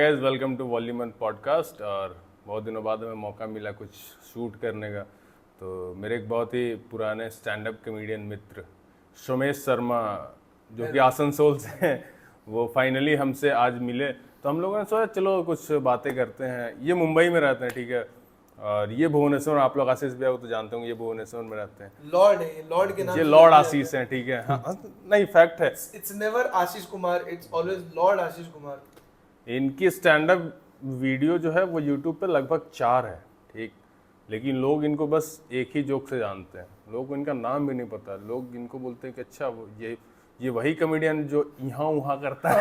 Guys welcome to volume podcast. और बहुत दिनों बाद हमें मौका मिला कुछ शूट करने का, तो मेरे एक बहुत ही पुराने स्टैंड अप कॉमेडियन मित्र सोमेश शर्मा जो कि आसनसोल से हैं, वो फाइनली हमसे आज मिले। तो हम लोगों ने सोचा चलो कुछ बातें करते हैं। ये मुंबई में रहते हैं, ठीक है, और ये भुवनेश्वर, आप लोग आशीष भैया को तो जानते होंगे, ये भुवनेश्वर में रहते हैं। लॉर्ड है, लॉर्ड के नाम ये से लॉर्ड जाना आशीष जाता हैं, ठीक है। हाँ, नहीं फैक्ट है। It's never Ashish Kumar, it's always lord Ashish Kumar. इनकी स्टैंड अप वीडियो जो है वो यूट्यूब पे लगभग 4 है, ठीक, लेकिन लोग इनको बस एक ही जोक से जानते हैं। लोग को इनका नाम भी नहीं पता। लोग इनको बोलते हैं कि अच्छा वो ये वही कॉमेडियन जो यहाँ वहाँ करता है।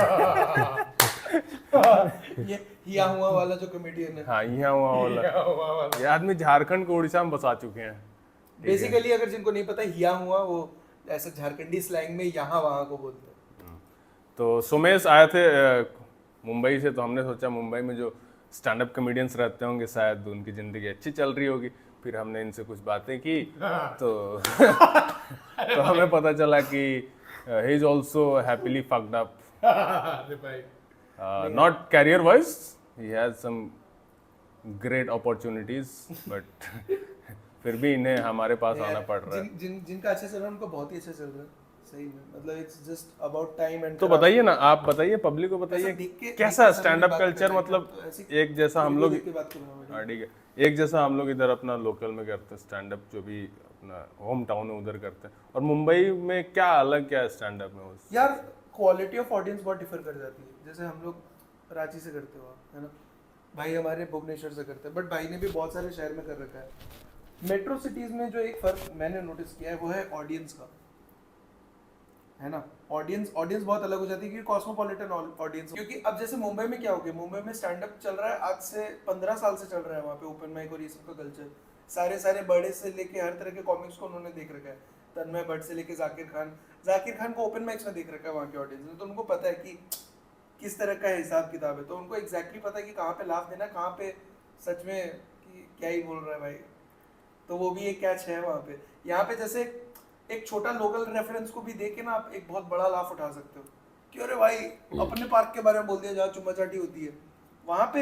ये हिया हुआ वाला जो कॉमेडियन है। हाँ, यहाँ वहाँ वाला। ये आदमी झारखंड को उड़ीसा में बसा चुके हैं। बेसिकली अगर जिनको नहीं पता, हिया हुआ वो ऐसे झारखंडी स्लैंग में यहाँ वहाँ को बोलते हैं। तो सुमेश आए थे मुंबई से, तो हमने सोचा मुंबई में जो स्टैंड अप कॉमेडियंस रहते होंगे शायद उनकी ज़िंदगी अच्छी चल रही होगी। फिर हमने इनसे कुछ बातें की तो तो हमें पता चला कि he is also happily fucked up, not career wise, he has some great opportunities, but फिर भी इन्हें हमारे पास आना पड़ रहा है। जिनका अच्छा चल रहा है उनको बहुत ही अच्छा चल रहा है, सही में। मतलब it's just about time and. तो बताइए ना, आप बताइए, पब्लिक को बताइए कैसा स्टैंड अप कल्चर, मतलब एक जैसा हम लोग, हाँ ठीक है, एक जैसा हम लोग इधर अपना लोकल में करते हैं स्टैंड अप, जो भी अपना होम टाउन है उधर करते हैं, और मुंबई में क्या अलग क्या है स्टैंड अप में? उस यार क्वालिटी ऑफ ऑडियंस बहुत डिफर कर जाती है। जैसे हम लोग रांची से करते हो, है ना, भाई हमारे भुवनेश्वर से करते हैं, बट भाई ने भी बहुत सारे शहर में कर रखा है। मेट्रो सिटीज में जो एक फर्क मैंने नोटिस किया है वो है ऑडियंस का, है ना। ऑडियंस बहुत अलग हो जाती है, क्योंकि कॉस्मोपॉलिटन ऑडियंस। क्योंकि अब जैसे मुंबई में क्या हो गया, मुंबई में स्टैंड अप चल रहा है आज से 15 साल से चल रहा है। वहाँ पे ओपन माइक और ये सब का कल्चर, सारे बड़े से लेके हर तरह के कॉमिक्स को उन्होंने देख रखा है। तन्मय भट्ट से लेके जाकिर खान को ओपन माइक्स में देख रखा है वहाँ के ऑडियंस ने। तो उनको पता है कि किस तरह का हिसाब किताब है। तो उनको एग्जैक्टली पता है कि कहाँ पे लाफ देना, कहाँ पे सच में कि क्या ही बोल रहा है भाई। तो वो भी एक कैच है वहाँ पे। यहाँ पे जैसे एक छोटा लोकल रेफरेंस को भी देख के ना आप एक बहुत बड़ा लाफ उठा सकते हो कि अरे भाई अपने पार्क के बारे में बोल दिया जहाँ चुम्मा चाटी होती है। वहाँ पे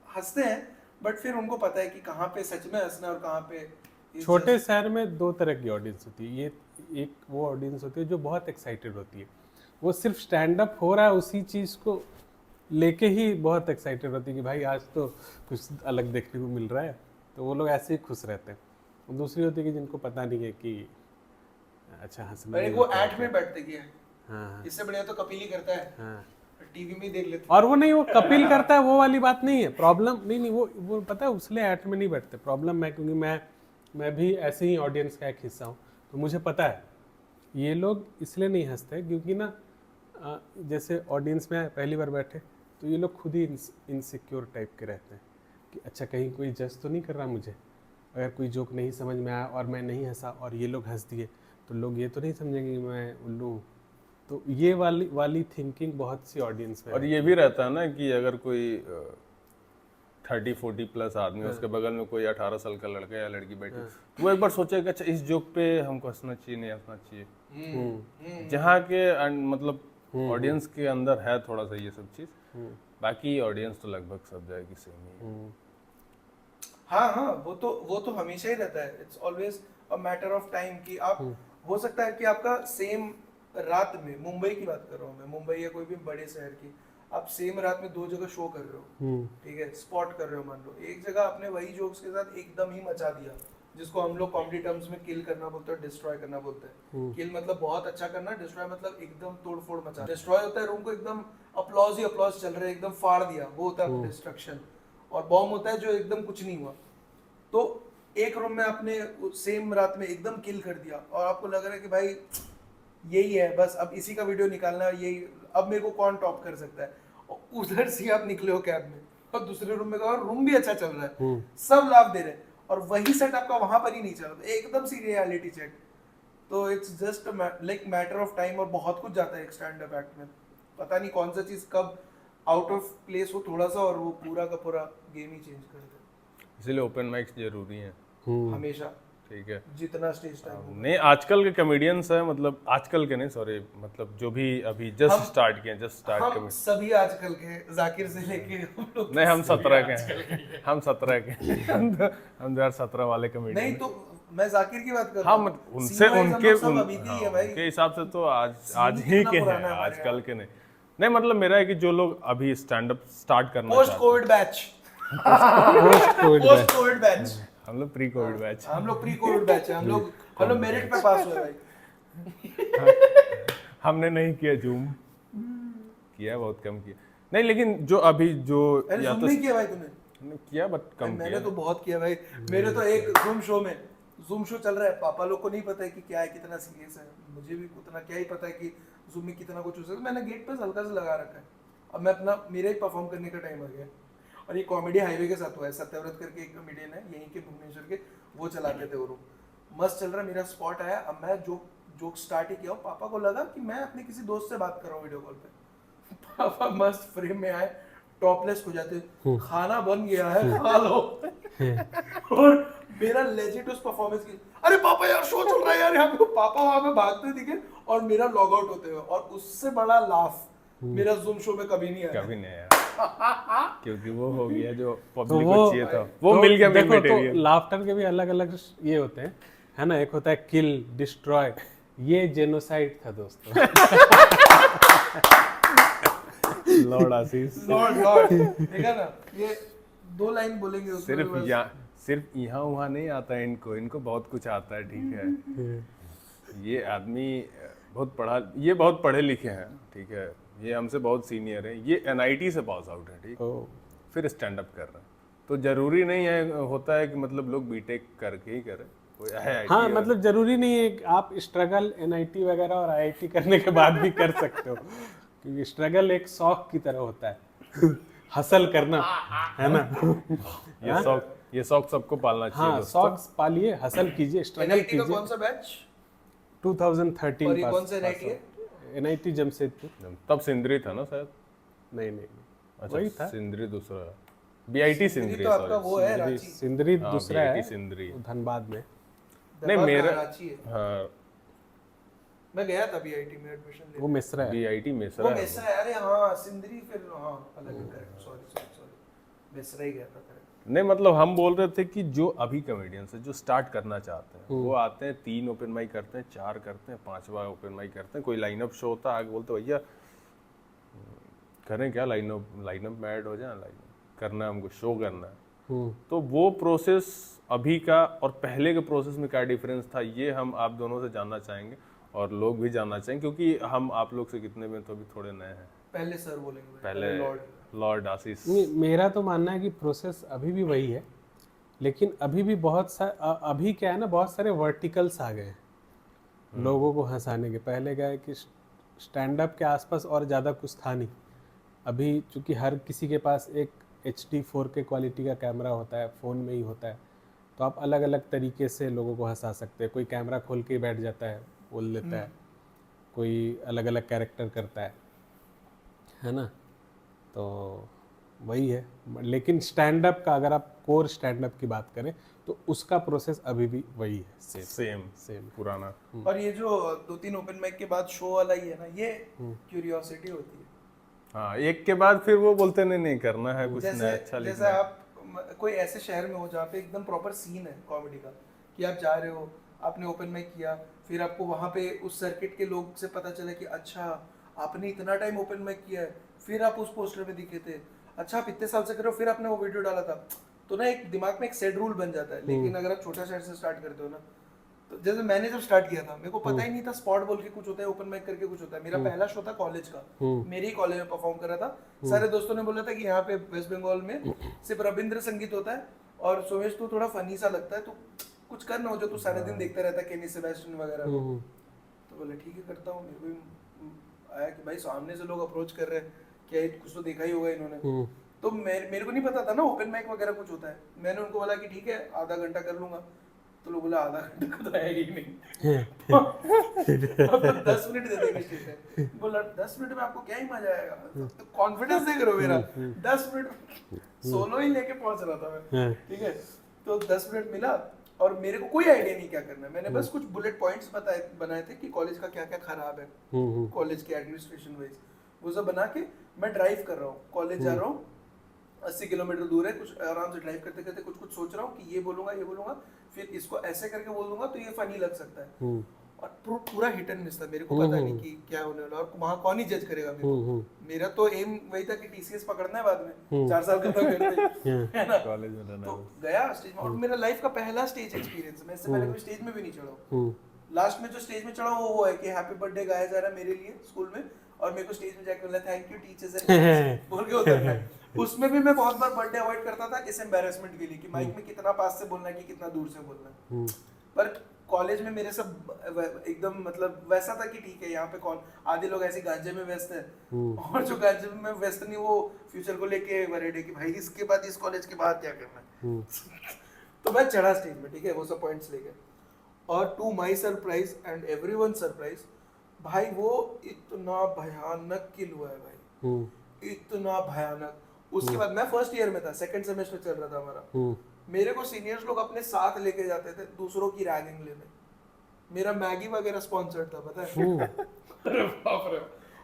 हंसते हैं, बट फिर उनको पता है कि कहाँ पे सच में हंसना और कहाँ पे। छोटे शहर में 2 तरह की ऑडियंस होती है। ये एक वो ऑडियंस होती है जो बहुत एक्साइटेड होती है, वो सिर्फ स्टैंड अप हो रहा है उसी चीज़ को लेके ही बहुत एक्साइटेड होती है कि भाई आज तो कुछ अलग देखने को मिल रहा है, तो वो लोग ऐसे ही खुश रहते हैं। और दूसरी होती है कि जिनको पता नहीं है कि अच्छा हंसना अरे वो ऐड में बैठते कि हाँ, इससे बढ़िया तो कपिल ही करता है, हाँ। टीवी में देख लेते। और वो नहीं, वो कपिल करता है वो वाली बात नहीं है। प्रॉब्लम नहीं, वो पता है उसलिए ऐड में नहीं बैठते। प्रॉब्लम मैं, क्योंकि मैं भी ऐसे ही ऑडियंस का एक हिस्सा हूँ, तो मुझे पता है ये लोग इसलिए नहीं हंसते क्योंकि ना जैसे ऑडियंस में पहली बार बैठे तो ये लोग खुद ही इनसिक्योर टाइप के रहते हैं कि अच्छा कहीं कोई जज तो नहीं कर रहा मुझे। अगर कोई जोक नहीं समझ में आया और मैं नहीं हंसा और ये लोग हंस दिए तो लोग ये तो नहीं समझेंगे कि मैं उल्लू हूँ। तो ये वाली थिंकिंग बहुत सी ऑडियंस में। और ये भी रहता है ना कि अगर कोई 30-40 प्लस आदमी, उसके बगल में कोई 18 साल का लड़का या लड़की बैठी, तो वो एक बार सोचेगा अच्छा इस जोक पे हमको हंसना चाहिए नहीं हंसना चाहिए। जहाँ के मतलब ऑडियंस के अंदर है थोड़ा सा ये सब चीज, बाकी ऑडियंस तो लगभग सब जगह की सेम ही है। हाँ, वो तो हमेशा ही रहता है। It's always a matter of time कि आप, हो सकता है कि आपका सेम रात में, मुंबई की बात कर रहा हूँ मैं, मुंबई या कोई भी बड़े शहर की, आप सेम रात में 2 जगह शो कर रहे हो, ठीक है, स्पॉट कर रहे हो। मान लो एक जगह आपने वही जोक्स के साथ एकदम ही मचा दिया, जिसको हम लोग कॉमेडी टर्म्स में किल करना बोलते हैं, डिस्ट्रॉय करना बोलते हैं। किल मतलब बहुत अच्छा करना, डिस्ट्रॉय मतलब एकदम तोड़ फोड़ मचा। डिस्ट्रॉय होता है रूम को एकदम अपलॉज ही अपलॉज चल रहे, एकदम फाड़ दिया, वो होता है डिस्ट्रक्शन। और बॉम्ब होता है जो एकदम कुछ नहीं हुआ। तो एक रूम में आपने सेम रात में एकदम किल कर दिया और आपको लग रहा है कि भाई यही है बस, अब इसी का वीडियो निकालना है, यही अब मेरे को कौन टॉप कर सकता है। और उधर से आप निकले हो कैब में और दूसरे रूम में गए और रूम भी अच्छा चल रहा है, सब लाभ दे रहे हैं, और वही सेट आपका वहां पर ही नहीं चल रहा, एकदम सी रियलिटी चेक। तो it's just like matter of time. और बहुत कुछ जाता है एक स्टैंड अप एक्ट में, पता नहीं कौन सा चीज कब आउट ऑफ प्लेस हो थोड़ा सा, और वो पूरा का पूरा गेम ही चेंज कर दे। इसलिए ओपन माइक्स जरूरी है हमेशा। ठीक है। जितना स्टेज टाइम नहीं आजकल के कॉमेडियंस है, मतलब आजकल के नहीं, सॉरी, मतलब जो भी अभी जस्ट स्टार्ट किए, जस्ट स्टार्ट हम सभी आजकल के जाकिर से लेके हम लोग नहीं, हम 17 के हैं, हम 17 के हैं। हम 2017 वाले कॉमेडियन नहीं, तो मैं जाकिर की बात कर रहा हाँ, हूँ। मतलब उनसे Scene-wise हम उनके लोग सब अभी के ही है भाई। उनके हिसाब से तो आज Scene ही कितना के हैं, पुराना है हमारे आजकल के नहीं। नहीं मतलब मेरा है कि जो लोग अभी स्टैंड अप स्टार्ट करना पोस्ट चाहते Covid batch, post Covid post Covid batch, हैं, हम लोग प्री कोविड बैच, हम लोग प्री कोविड बैच है, हम लोग मेरिट पे पास हुए भाई। हमने नहीं किया जूम, किया बहुत कम किया। नहीं लेकिन जो अभी जो अरे या Zoom तो नहीं किया भाई तूने? हमने किया बट कम मैंने किया। तो बहुत किया भाई। मेरे तो एक जूम शो चल रहा है, पापा लोग को नहीं पता है कि क्या है, कितना सीरियस है, मुझे भी उतना क्या ही पता है कि जूम में कितना कुछ हो सकता है। मैंने गेट पे हल्का सा लगा रखा है, अब मैं अपना मेरा ही परफॉर्म करने का टाइम आ गया। और ये कॉमेडी हाईवे के साथ हुआ है, सत्यव्रत करके एक कॉमेडियन है यहीं के भुवनेश्वर के, वो चलाते थे वो रूम, मस्त चल रहा है, मेरा स्पॉट आया, अब मैं जोक स्टार्ट ही किया, पापा को लगा कि मैं अपने किसी दोस्त से बात कर रहा हूँ वीडियो कॉल पे। पापा मस्त फ्रेम में आए, टॉपलेस हो जाते, खाना बन गया है, खा लो। और मेरा लेजिट उस परफॉर्मेंस की, अरे पापा यार शो चल रहा है यार यहाँ पे, पापा वहां पे भागते दिखे और मेरा लॉग आउट होते हुए, और उससे बड़ा लाफ मेरा जूम शो में कभी नहीं आया। कभी नहीं आया क्योंकि वो हो गया जो तो पब्लिक को चाहिए था, वो मिल गया मेन देखो, तो मटेरियल। लाफ्टर के भी अलग अलग ये होते हैं, है ना। एक होता है किल, डिस्ट्रॉय, ये जेनोसाइड था दोस्तों। लॉर्ड आशीष लॉर्ड देखा ना, ये 2 लाइन बोलेंगे उसमें सिर्फ यहाँ वहाँ नहीं आता है, इनको बहुत कुछ आता है, ठीक है। ये आदमी बहुत पढ़े लिखे हैं, ठीक है, ये हमसे बहुत सीनियर है, ये NIT से पास आउट है, ठीक, फिर स्टैंड अप कर रहे हैं। तो जरूरी नहीं है, होता है कि मतलब लोग बीटेक करके ही करें, कोई IIT हाँ, मतलब जरूरी नहीं है कि आप स्ट्रगल NIT वगैरह और IIT करने के बाद भी कर सकते हो, क्योंकि स्ट्रगल एक शौक की तरह होता है। हसल करना, है ना। ये शौक सबको पालना चाहिए। हाँ, शौक पालिए, हसल कीजिए, स्ट्रगल NIT का कीजिए। कौन सा बैच? 2013 और ये कौन सा NIT है? NIT जमशेदपुर। तब सिंदरी था ना शायद? नहीं, अच्छा, वही था। सिंदरी दूसरा, BIT सिंदरी, तो आपका वो है रांची, सिंदरी दूसरा है, सिंदरी धनबाद में। नहीं मेरा रांची है। हाँ, मैं गया था BIT में एडमिशन वो लेने। मिश्रा है। BIT वो मेसरा है। मेसरा है, अरे हाँ सिंदरी, फिर हाँ अलग है, करेक्ट, सॉरी मेसरा ही गया था, करेक्ट। नहीं मतलब हम बोल रहे थे कि जो अभी कॉमेडियंस है जो स्टार्ट करना चाहते हैं, वो आते हैं, 3 ओपन माइक करते हैं, 4 करते हैं, 5वां ओपन माइक करते हैं, कोई लाइनअप शो होता है, आगे बोलते भैया करें क्या, लाइनअप में ऐड हो जाए, लाइनअप करना है हमको, शो करना है। तो वो प्रोसेस अभी का और पहले के प्रोसेस में क्या डिफरेंस था, ये हम आप दोनों से जानना चाहेंगे और लोग भी जानना चाहेंगे, क्योंकि हम आप लोग से कितने में तो अभी थोड़े नए हैं। पहले सर बोलेंगे, पहले लॉर्ड आशीष। मेरा तो मानना है कि प्रोसेस अभी भी वही है, लेकिन अभी भी अभी क्या है ना, बहुत सारे वर्टिकल्स आ गए हैं लोगों को हंसाने के। पहले क्या है कि स्टैंड अप के आसपास और ज़्यादा कुछ था नहीं। अभी चूंकि हर किसी के पास एक HD 4K क्वालिटी का कैमरा होता है, फ़ोन में ही होता है, तो आप अलग अलग तरीके से लोगों को हंसा सकते हैं। कोई कैमरा खोल के बैठ जाता है, बोल लेता है, कोई अलग अलग कैरेक्टर करता है ना। तो वही है। लेकिन स्टैंड अप का, अगर आप कोर स्टैंड अप की बात करें, तो उसका प्रोसेस अभी भी वही है, सेम पुराना। और ये जो 2-3 ओपन माइक के बाद शो वाला ही है ना, ये क्यूरियोसिटी होती है। हाँ, एक के बाद फिर वो बोलते नहीं करना है कुछ नया, अच्छा लिखना जैसे है। आप कोई ऐसे शहर में हो जहाँ पे एकदम प्रॉपर सीन है कॉमेडी का, कि आप जा रहे हो, आपने ओपन माइक किया, फिर आपको वहाँ पे उस सर्किट के लोग से पता चला कि अच्छा आपने इतना टाइम ओपन माइक किया है, फिर आप उस पोस्टर में दिखे थे, अच्छा आप इतने साल से कर रहे हो, फिर आपने वो वीडियो डाला था, तो ना एक दिमाग में एक सेट रूल बन जाता है। लेकिन अगर आप छोटा शहर से स्टार्ट करते हो ना, तो जैसे मैंने जब स्टार्ट किया था, मेरे को पता ही नहीं था स्पॉट बोल के कुछ होता है, ओपन माइक करके कुछ होता है। मेरा पहला शो था कॉलेज का, मेरे ही कॉलेज में परफॉर्म कर रहा था। सारे दोस्तों ने बोला था कि यहाँ पे वेस्ट बंगाल में सिर्फ रविंद्र संगीत होता है, और सोमेश तू थोड़ा फनी सा लगता है, तो कुछ करना हो जो तू सारे दिन देखता रहता है, केनी सेबेस्टियन वगैरह को। तो बोले ठीक है करता हूँ। मेरे को भी आया कि भाई सामने से लोग अप्रोच कर रहे हैं, क्या कुछ तो देखा ही होगा इन्होंने। तो मेरे को नहीं पता था ना ओपन माइक वगैरह कुछ होता है। मैंने उनको बोला कि ठीक है आधा घंटा कर लूंगा, तो लोग बोला आधा घंटा तो आएगा ही नहीं। अब तो 10 मिनट दे देंगे स्टेज पे। बोला 10 मिनट में आपको क्या ही मजा आएगा, तो कॉन्फिडेंस देख रहे हो मेरा। 10 मिनट सोलो ही लेके पहुंच रहा था मैं, ठीक है। तो 10 मिनट मिला, और मेरे को कोई आइडिया नहीं क्या करना है। मैंने बस कुछ बुलेट पॉइंट्स बनाए थे कि कॉलेज का क्या क्या खराब है, कॉलेज के एडमिनिस्ट्रेशन वाइज, वो सब बना के मैं ड्राइव कर रहा हूँ, कॉलेज जा रहा हूँ, 80 किलोमीटर दूर है, कुछ आराम से ड्राइव करते करते कुछ सोच रहा हूँ कि ये बोलूंगा, फिर इसको ऐसे करके बोल दूंगा तो ये फनी लग सकता है। और पूरा हिट एंड मिस था, मेरे को पता नहीं कि क्या होने वाला, और वहाँ कौन ही जज करेगा मेरे को। मेरा तो एम वही था कि टीसीएस पकड़ना है बाद में, 4 साल खत्म करते है ना, कॉलेज में रहना तो गया स्टेज में। और मेरा लाइफ का पहला स्टेज एक्सपीरियंस, मैं इससे पहले कोई स्टेज में भी नहीं चढ़ा। लास्ट में जो स्टेज में चढ़ा वो है कि हैप्पी बर्थडे गाया जा रहा है मेरे लिए स्कूल में, और मेरे को स्टेज में जाके बोला थैंक यू टीचर्स एंड बोल के उतरना है। उसमें भी मैं बहुत बार बर्थडे अवॉइड करता था इस एम्बैरेसमेंट के लिए कि माइक में कितना पास से बोलना है कि कितना दूर से बोलना है। पर कॉलेज में मेरे सब एकदम मतलब वैसा था कि ठीक है, यहाँ पे कौन, आधे लोग ऐसे गांजे में व्यस्त हैं, और जो गांजे में व्यस्त नहीं वो फ्यूचर को लेके वरीड है कि भाई इसके बाद, इस कॉलेज के बाद क्या करना है। तो मैं चढ़ा स्टेज में, ठीक है, वो सब पॉइंट्स लेके, और to my surprise and everyone surprise, भाई वो इतना भयानक किल हुआ है भाई, इतना भयानक। उसके बाद मैं फर्स्ट ईयर में था, सेकंड सेमेस्टर चल रहा था हमारा, मेरे को सीनियर्स लोग अपने साथ लेके जाते थे दूसरों की रैगिंग लेने। मेरा मैगी वगैरह स्पॉन्सर्ड था, पता है। अरे बाप रे।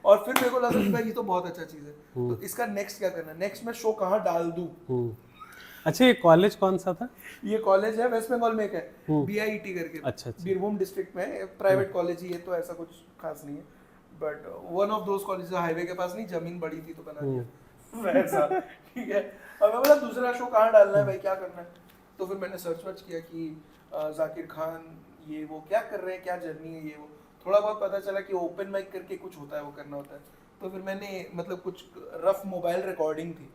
और फिर मेरे को लगा कि भाई ये तो बहुत अच्छा चीज है, तो इसका नेक्स्ट क्या करना है, नेक्स्ट मैं शो कहाँ डाल दूं। अच्छा, ये कॉलेज कौन सा था? ये कॉलेज है वेस्ट बंगाल में, एक है बीआईटी करके, अच्छा। बीरभूम डिस्ट्रिक्ट में, प्राइवेट कॉलेज ही है, तो ऐसा कुछ खास नहीं है, but one of those college highway के पास नहीं, जमीन बड़ी थी तो बना दिया वैसा, ठीक है। और मैं बोला दूसरा शो कहाँ डालना है भाई, क्या करना है। तो फिर मैंने सर्च किया कि जाकिर खान ये वो क्या कर रहे हैं, क्या जर्नी है ये वो, थोड़ा बहुत पता चला कि ओपन माइक करके कुछ होता है, वो करना होता है। तो फिर मैंने मतलब कुछ रफ मोबाइल रिकॉर्डिंग थी,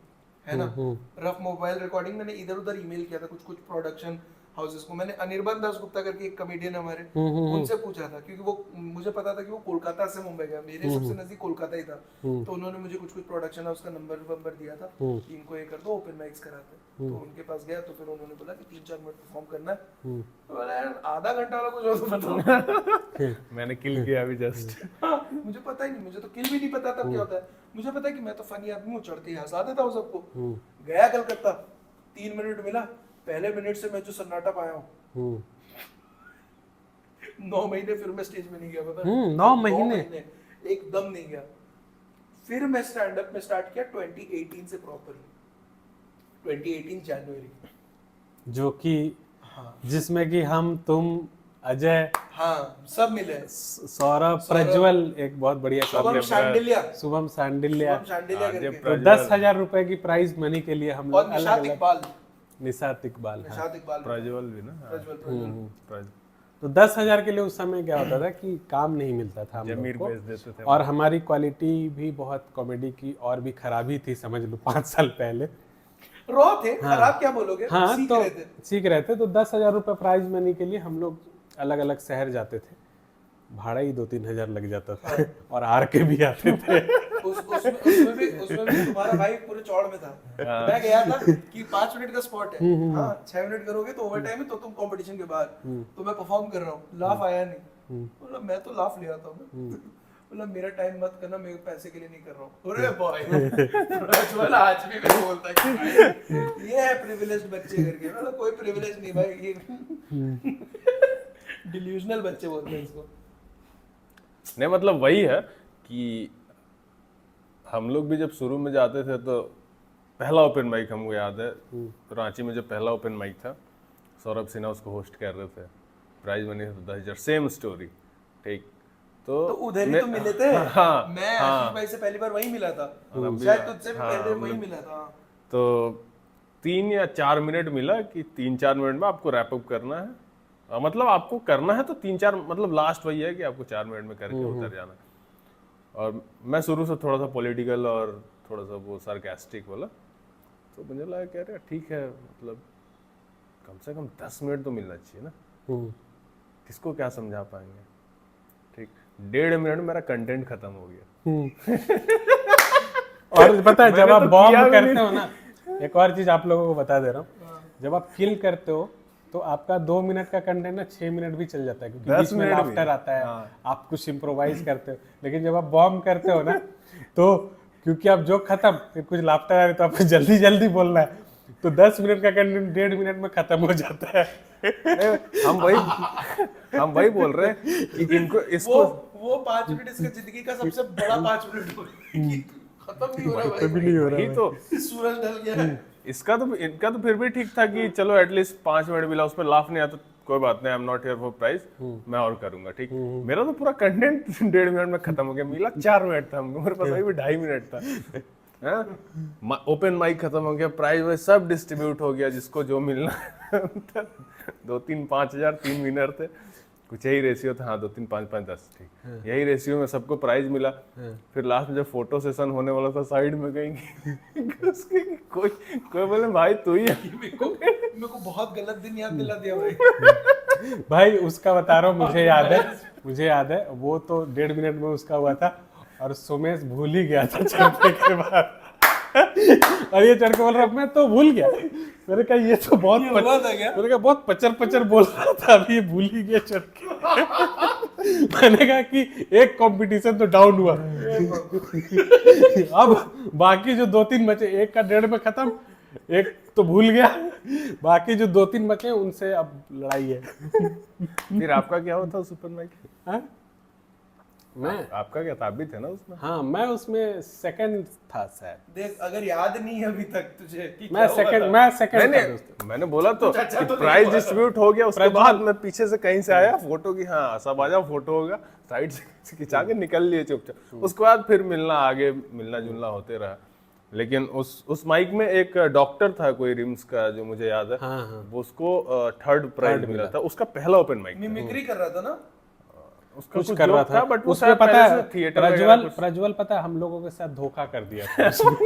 है ना, रफ मोबाइल रिकॉर्डिंग मैंने इधर उधर ईमेल किया था कुछ प्रोडक्शन हाउसेस को। मैंने अनिर्बन दास गुप्ता करके एक कॉमेडियन हमारे, उनसे पूछा था, क्योंकि वो मुझे पता था कि वो कोलकाता से मुंबई गया, मेरे सबसे नजदीक कोलकाता ही था, तो उन्होंने मुझे कुछ प्रोडक्शन हाउस का नंबर दिया था कि इनको ये कर दो, ओपन माइक्स कराते। तो उनके पास गया, तो फिर उन्होंने बोला कि 3-4 मिनट परफॉर्म करना है। तो बोला यार आधा घंटा वाला कुछ और तो बताओ। मैंने किल किया अभी जस्ट। मुझे पता ही नहीं, मुझे तो किल भी नहीं पता था क्या होता है। मुझे पता है कि मैं तो फनी आदमी हूँ, चढ़ते ही हंसा देता हूँ सबको। गया कलकत्ता, 3 मिनट मिला, पहले मिनट से मैं जो सन्नाटा पाया हूँ, 9 महीने फिर मैं स्टेज में नहीं गया, पता है। 9 महीने एकदम नहीं गया। फिर मैं स्टैंड अप में स्टार्ट किया 2018 से प्रॉपर्ली, 2018 जनवरी, जो कि जिसमें कि हम, तुम, अजय, हाँ सब मिले, सौरभ, प्रज्वल, एक बहुत बढ़िया शुभम शांडिल्या करके, करके, तो 10,000 रुपए की प्राइज मनी के लिए हम लोग और निशात इकबाल, प्रज्वल भी ना, प्रज्वल। तो 10,000 के लिए उस समय क्या होता था कि काम नहीं मिलता था हम लोग को, बेच देते थे, और हमारी क्वालिटी भी बहुत कॉमेडी की और भी खराबी थी, समझ लो 5 साल पहले। रॉ थे, खराब क्या बोलोगे, हाँ, तो सीख रहे थे। तो 10,000 रुपए प्राइज मनी के लिए हम लोग अलग अलग शहर जाते थे, भाड़ा ही 2-3 हजार लग जाता था, और आर के भी आते थे। उसमें भी तुम्हारा भाई पूरे चौड़ में था। मैं गया था कि 5 मिनट का स्पॉट है, हाँ 6 मिनट करोगे तो ओवर टाइम है, तो तुम कंपटीशन के बाद, तो मैं परफॉर्म कर रहा हूँ, लाफ आया नहीं, बोला मैं तो लाफ ले आता हूँ, बोला मेरा टाइम मत करना, मैं पैसे के लिए नहीं कर रहा हूँ। अरे बॉय, प्रज्वल आज भी मैं बोलता है ये है प्रिविलेज्ड बच्चे करके, मतलब कोई प्रिविलेज नहीं भाई, ये डिल्यूजनल बच्चे बोलते हैं इसको। नहीं मतलब वही है कि हम लोग भी जब शुरू में जाते थे तो पहला ओपन माइक हमको याद है, रांची में जब पहला ओपन माइक था, सौरभ सिन्हा उसको होस्ट कर रहे थे, प्राइज मनी था 10,000, सेम स्टोरी, ठीक। तो उधर ही तो मिले थे, हाँ, मैं आशीष भाई से पहली बार वहीं मिला था, शायद तुझसे भी पहले वहीं मिला था। तो 3 या 4 मिनट मिला कि 3-4 मिनट में आपको रैप अप करना है, मतलब आपको करना है तो 3-4, मतलब लास्ट वही है कि आपको 4 मिनट में करके उतर जाना है। और मैं शुरू से थोड़ा सा पॉलिटिकल और थोड़ा सा वो सार्कास्टिक वाला, तो मुझे लगा कह रहे ठीक है, मतलब कम से कम 10 मिनट तो मिलना चाहिए ना, किसको क्या समझा पाएंगे, ठीक। 1.5 मिनट में मेरा कंटेंट खत्म हो गया। और पता है जब आप बॉम्ब करते हो ना, एक और चीज आप लोगों को बता दे रहा हूँ, जब आप किल करते हो तो आपका 2 मिनट का कंटेंट ना 6 मिनट भी चल जाता है, क्योंकि बीच में लाफ्टर आता है, आप कुछ इम्प्रोवाइज करते हो। लेकिन जब आप बॉम्ब करते हो ना, तो क्योंकि आप जोक खत्म, फिर कुछ लाफ्टर आ रहे तो आपको जल्दी जल्दी बोलना है, तो 10 मिनट का कंटेंट 1.5 मिनट में खत्म हो जाता है। हम वही बोल रहे हैं कि इनको इसको वो 5 मिनट इसका जिंदगी का सबसे बड़ा 5 मिनट हो गया। खत्म नहीं हो रहा भाई, भी नहीं हो रहा ही तो सूरज ढल गया है। इनका तो फिर भी ठीक था कि चलो एटलीस्ट 5 मिनट मिला, उसमें लाफ नहीं आता कोई बात नहीं, I am not here for price, मैं और करूंगा ठीक। मेरा तो पूरा कंटेंट 1.5 मिनट में खत्म हो गया, मिला 4 मिनट था हमको, मेरे पास अभी भी 2.5 मिनट था। ओपन माइक खत्म हो गया, प्राइज वाइज सब डिस्ट्रीब्यूट हो गया, जिसको जो मिलना 2 3 5 हजार 3 विनर थे, कुछ यही रेशियो था। हाँ 2 3 5 5 10 ठीक, यही रेशियो में सबको प्राइज मिला। फिर लास्ट में जब फोटो सेशन होने वाला था, साइड में कहीं कोई बोले भाई तू ही है। मेरे को बहुत गलत दिन याद दिला दिया भाई। भाई उसका बता रहा हूँ, मुझे याद है वो तो 1.5 मिनट में उसका हुआ था, और सुमेश भूल ही गया था चढ़ने के बाद। और ये चढ़ के बोल रहा मैं तो भूल गया। मैंने कहा ये तो बहुत मैंने कहा बहुत पचर बोल रहा था, अभी ये भूल ही गया चढ़ के। मैंने कहा कि एक कंपटीशन तो डाउन हुआ, अब बाकी जो 2-3 बचे, एक का 1.5 में खत्म, एक तो भूल गया, बाकी जो 2-3 बचे उनसे अब लड़ाई है। फिर आपका क्या हुआ था सुपर माइक? हाँ? मैं आपका क्या था? आप भी थे ना उसमें? हाँ मैं उसमें सेकंड था शायद। देख अगर याद नहीं है अभी तक तुझे कि मैं क्या हुआ सेकंड नहीं, मैंने बोला तो अच्छा तो प्राइज डिस्ट्रीब्यूट हो गया, उसके बाद मैं पीछे से कहीं से आया फोटो की, हाँ सब आ जाओ फोटो होगा, साइड से खिंचा के निकल लिए चुपचाप। उसके बाद फिर आगे मिलना जुलना होते रहा। लेकिन उस माइक में एक डॉक्टर था कोई रिम्स का, जो मुझे याद है, वो उसको 3rd प्राइज मिला था, उसका पहला ओपन माइक। मिमिक्री कर रहा था ना, उसका कुछ कर रहा था, बट उसमें पता है थिएटर प्रज्वल पता है हम लोगों के साथ धोखा कर दिया था उसमें।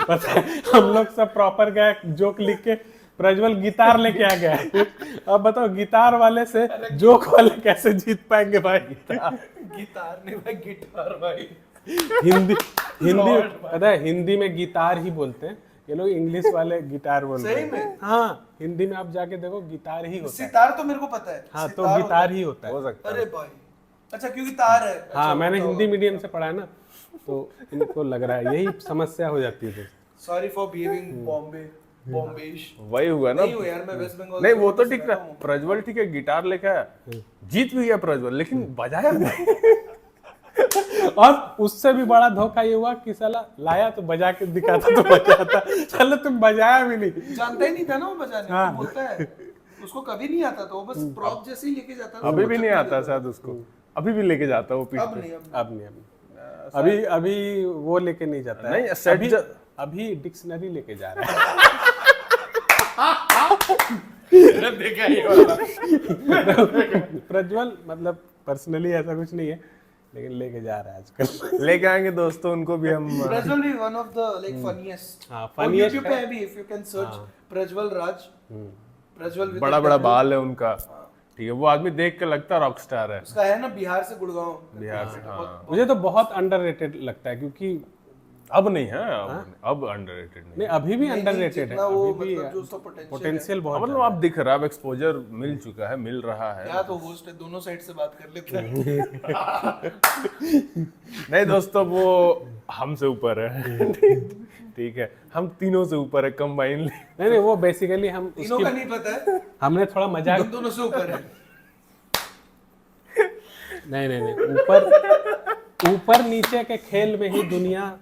पता है हम लोग सब प्रॉपर गए जोक लिख के, प्रज्वल गिटार लेके आ गया है। अब बताओ गिटार वाले से जोक वाले कैसे जीत पाएंगे भाई? गिटार नहीं भाई, गिटार भाई। हिंदी पता है हिंदी में गिटार ही बोलते हैं ये लोग, इंग्लिश वाले गिटार बोलते हैं। सही में? हाँ हिंदी में आप जाके देखो गिटार ही होता है। सितार तो मेरे को पता है। हाँ तो गिटार ही होता है। हो सकता है। अरे भाई अच्छा क्योंकि तार है। हाँ मैंने हिंदी मीडियम से पढ़ा है ना, तो इनको लग रहा है यही समस्या हो जाती है। सॉरी फॉर बिहेविंग बॉम्बेश। वही हुआ ना। नहीं हुआ यार, मैं वेस्ट बंगाल नहीं वो तो ठीक था, प्रज्वल ठीक है गिटार लेके आया, जीत भी गया प्रज्वल, लेकिन बजाया नहीं। और उससे भी बड़ा धोखा ये हुआ कि साला लाया तो बजा के दिखाता तो बजाता, साला तुम बजाया भी नहीं। जानता ही नहीं था ना वो बजाने। हाँ। बोलता है उसको कभी नहीं आता था, वो बस प्रॉप जैसे ही लेके जाता था। अभी भी नहीं आता शायद उसको, अभी भी लेके जाता वो पीठ अब पे। नहीं अब नहीं अभी वो लेके नहीं जाता है। नहीं, सेट अभी डिक्शनरी लेके जा रहा है। देखा ये वाला। प्रज्वल मतलब पर्सनली ऐसा कुछ नहीं है, लेकिन लेके जा रहा है आजकल। लेके आएंगे दोस्तों उनको भी हम। प्रज्वल भी one of the like funniest. हाँ, और funniest YouTube पे है। है भी, if you can search Prajwal Raj, Prajwal with बड़ा a बड़ा W। बाल है उनका, ठीक है, वो आदमी देख के लगता है रॉकस्टार है। उसका है ना बिहार से गुड़गांव। बिहार से, हाँ। मुझे तो बहुत अंडररेटेड लगता है, क्योंकि अब नहीं है, अब अंडररेटेड नहीं। नहीं अभी भी अंडररेटेड है, जितना वो अभी भी मतलब जो उसका पोटेंशियल पोटेंशियल बहुत मतलब आप दिख रहा है, एक्सपोजर मिल चुका है, मिल रहा है। या तो होस्ट है, दोनों साइड से बात कर लेते हैं। नहीं दोस्तों वो हमसे ऊपर है। ठीक है, हम तीनों से ऊपर है कंबाइनली। नहीं वो बेसिकली हम तीनों का नहीं पता है, हमने थोड़ा मजाक दोनों से ऊपर है। नहीं ऊपर नीचे के खेल में ही दुनिया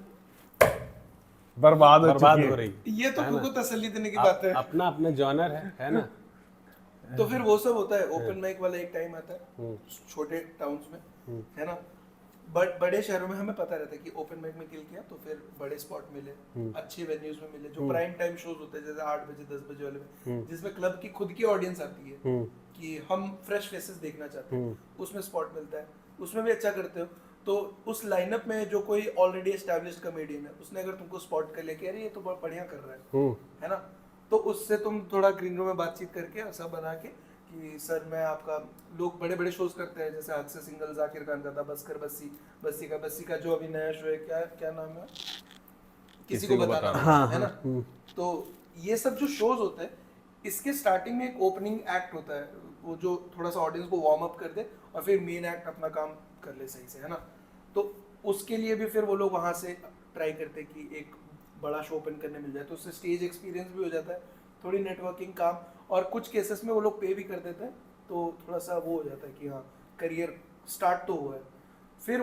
बर्बाद हो रही। ये तो तुमको तसल्ली देने की बात है। अपना अपना जॉनर है ना। तो फिर वो सब होता है, ओपन माइक वाला एक टाइम आता है छोटे टाउन्स में, है ना। बट बड़े शहरों में हमें पता रहता है कि ओपन माइक में किल किया तो फिर बड़े स्पॉट मिले, अच्छे वेन्यूज में मिले, जो प्राइम टाइम शोज होते हैं जैसे 8 बजे 10 बजे वाले में, जिसमें क्लब की खुद की ऑडियंस आती है कि हम फ्रेश फेसेस देखना चाहते हैं, उसमें स्पॉट मिलता है, उसमें भी अच्छा करते हो। तो उस लाइनअप में जो कोई ऑलरेडी एस्टैब्लिश्ड कॉमेडियन है, उसने अगर तुमको स्पॉट कर लिया कि अरे ये तो बहुत बढ़िया कर रहा है ना, तो उससे तुम थोड़ा ग्रीन रूम में बातचीत करके ऐसा बना के कि सर मैं आपका, लोग बड़े बड़े शोज करते हैं जैसे आज से सिंगल जाकिर खान का था, बस्कर बस्सी का जो अभी नया शो है, क्या नाम है, किसी को बताना है ना। तो ये सब जो शोज होते हैं, इसके स्टार्टिंग में एक ओपनिंग एक्ट होता है, वो जो थोड़ा सा ऑडियंस को वार्म अप कर दे और फिर मेन एक्ट अपना काम कर ले सही से, है ना। तो उसके लिए भी फिर वो लोग वहाँ से ट्राई करते हैं कि एक बड़ा शो ओपन करने मिल जाए, तो उससे स्टेज एक्सपीरियंस भी हो जाता है, थोड़ी नेटवर्किंग काम, और कुछ केसेस में वो लोग पे भी कर देते हैं, तो थोड़ा सा वो हो जाता है कि हाँ करियर स्टार्ट तो हुआ है। फिर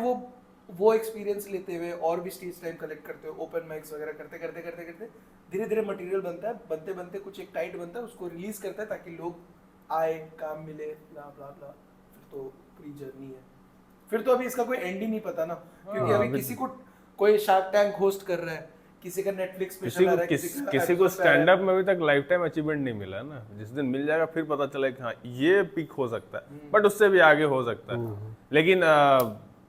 वो एक्सपीरियंस लेते हुए और भी स्टेज टाइम कलेक्ट करते हुए, ओपन माइक्स वगैरह करते करते करते करते धीरे धीरे मटेरियल बनता है, बनते बनते कुछ एक टाइट बनता है, उसको रिलीज करता है ताकि लोग आए, काम मिले, ब्ला ब्ला ब्ला। फिर तो पूरी जर्नी है। फिर तो अभी इसका कोई एंड ही नहीं पता ना, क्योंकि अभी किसी को कोई शार्क टैंक होस्ट कर रहा है, किसी का नेटफ्लिक्स स्पेशल आ रहा है, किसी को स्टैंड अप में अभी तक लाइफ टाइम अचीवमेंट नहीं मिला ना। जिस दिन मिल जाएगा फिर पता चला कि हाँ ये पिक हो सकता है, बट उससे भी आगे हो सकता है। लेकिन